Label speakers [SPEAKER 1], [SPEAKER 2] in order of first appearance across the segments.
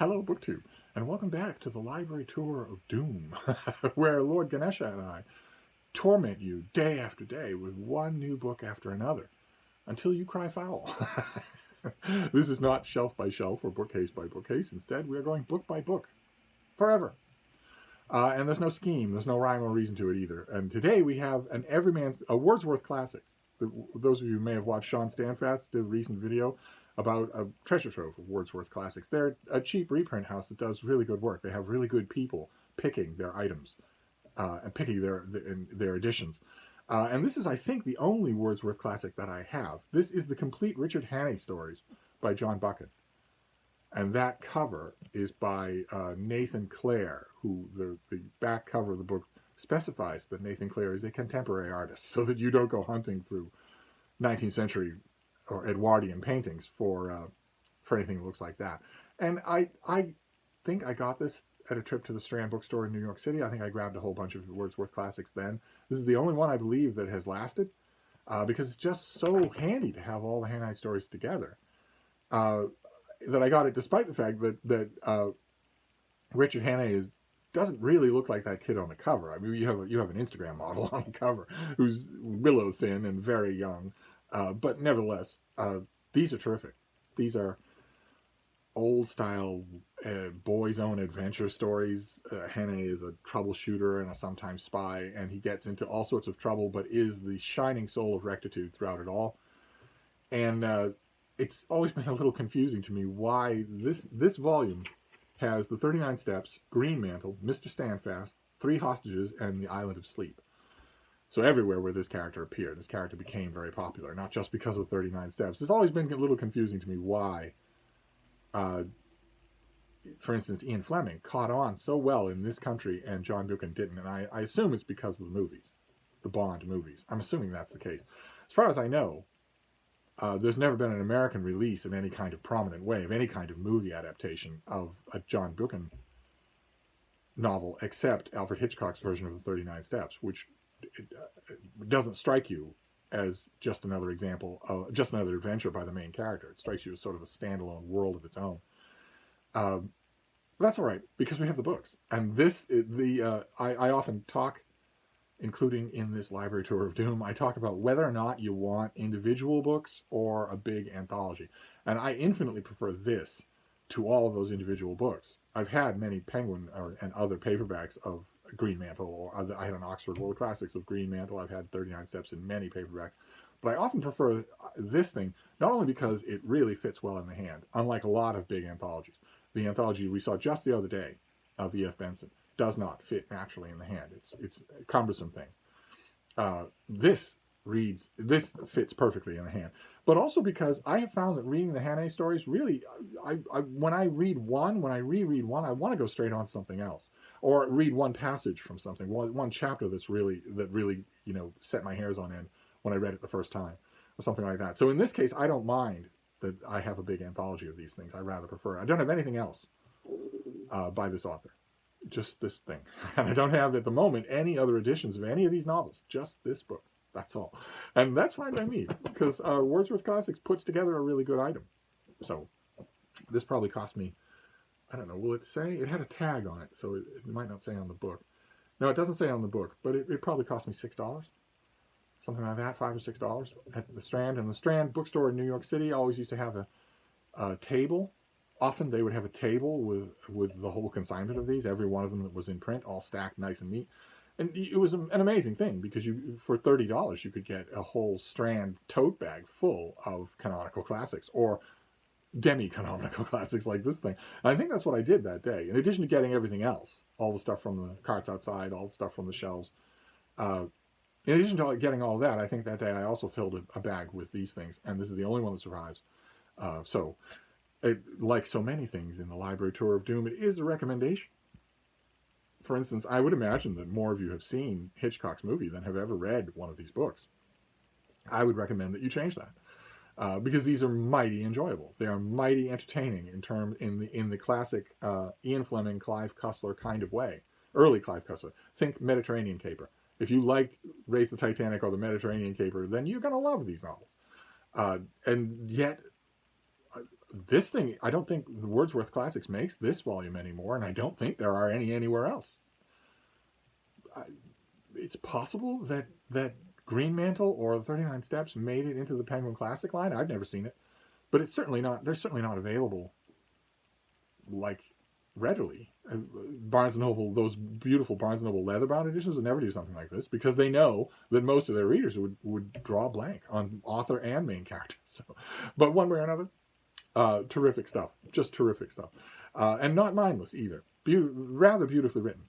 [SPEAKER 1] Hello, BookTube, and welcome back to the Library Tour of Doom, where Lord Ganesha and I torment you day after day with one new book after another, until you cry foul. This is not shelf by shelf or bookcase by bookcase. Instead, we are going book by book, forever. And there's no scheme, there's no rhyme or reason to it either. And today we have a Wordsworth Classics. Those of you who may have watched Sean Standfast did a recent video about a treasure trove of Wordsworth Classics. They're a cheap reprint house that does really good work. They have really good people picking their items and picking their editions. And this is, I think, the only Wordsworth Classic that I have. This is the complete Richard Hannay stories by John Buchan. And that cover is by Nathan Clare, who the back cover of the book specifies that Nathan Clare is a contemporary artist, so that you don't go hunting through 19th century or Edwardian paintings for anything that looks like that. And I think I got this at a trip to the Strand bookstore in New York City. I think I grabbed a whole bunch of Wordsworth Classics then. This is the only one I believe that has lasted because it's just so handy to have all the Hannay stories together. That I got it despite the fact that Richard Hannay doesn't really look like that kid on the cover. I mean, you have an Instagram model on the cover who's willow thin and very young, but nevertheless, these are terrific. These are old style boys' own adventure stories. Hannay is a troubleshooter and a sometimes spy, and he gets into all sorts of trouble, but is the shining soul of rectitude throughout it all. And it's always been a little confusing to me why this volume has the 39 Steps, Green Mantle, Mr. Standfast, Three Hostages, and the Island of Sleep. So everywhere where this character appeared, this character became very popular, not just because of 39 Steps. It's always been a little confusing to me why, for instance, Ian Fleming caught on so well in this country and John Buchan didn't. And I assume it's because of the movies, the Bond movies. I'm assuming that's the case. As far as I know, there's never been an American release in any kind of prominent way, of any kind of movie adaptation of a John Buchan novel, except Alfred Hitchcock's version of the 39 Steps, which doesn't strike you as just another example of just another adventure by the main character. It strikes you as sort of a standalone world of its own. That's all right, because we have the books. And I often talk, including in this Library Tour of Doom, I talk about whether or not you want individual books or a big anthology. And I infinitely prefer this to all of those individual books. I've had many Penguin and other paperbacks of Green Mantle, or I had an Oxford World Classics of Green Mantle. I've had 39 Steps in many paperbacks. But I often prefer this thing, not only because it really fits well in the hand, unlike a lot of big anthologies. The anthology we saw just the other day of E.F. Benson does not fit naturally in the hand. It's a cumbersome thing. This fits perfectly in the hand, but also because I have found that reading the Hannay stories really, when I reread one, I want to go straight on to something else, or read one passage from something, one chapter that really set my hairs on end when I read it the first time, or something like that. So in this case, I don't mind that I have a big anthology of these things. I rather prefer. I don't have anything else by this author. Just this thing. And I don't have at the moment any other editions of any of these novels, just this book. That's all. And that's fine by me, because Wordsworth Classics puts together a really good item. So this probably cost me, I don't know, will it say? It had a tag on it, so it might not say on the book. No, it doesn't say on the book, but it probably cost me $6. Something like that, $5 or $6 at the Strand. And the Strand bookstore in New York City always used to have a table. Often they would have a table with the whole consignment of these, every one of them that was in print, all stacked nice and neat. And it was an amazing thing, because for $30 you could get a whole Strand tote bag full of canonical classics, or demi-canonical classics like this thing. And I think that's what I did that day, in addition to getting everything else, all the stuff from the carts outside, all the stuff from the shelves. In addition to getting all that, I think that day I also filled a bag with these things, and this is the only one that survives. Like so many things in the Library Tour of Doom, it is a recommendation. For instance, I would imagine that more of you have seen Hitchcock's movie than have ever read one of these books. I would recommend that you change that, because these are mighty enjoyable. They are mighty entertaining in the classic Ian Fleming, Clive Cussler kind of way. Early Clive Cussler. Think Mediterranean Caper. If you liked Raise the Titanic or the Mediterranean Caper, then you're going to love these novels. And yet, this thing, I don't think the Wordsworth Classics makes this volume anymore, and I don't think there are any anywhere else. It's possible that Green Mantle or the 39 Steps made it into the Penguin Classic line. I've never seen it, but it's certainly not. They're certainly not available like readily. Barnes and Noble, those beautiful Barnes and Noble leather-bound editions would never do something like this because they know that most of their readers would draw a blank on author and main character. So, but one way or another, terrific stuff. Just terrific stuff, and not mindless either. Rather beautifully written.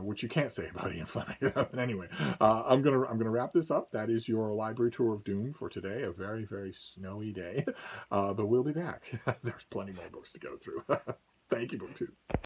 [SPEAKER 1] Which you can't say about Ian Fleming. But anyway, I'm gonna wrap this up. That is your library tour of doom for today. A very, very snowy day, but we'll be back. There's plenty more books to go through. Thank you, BookTube.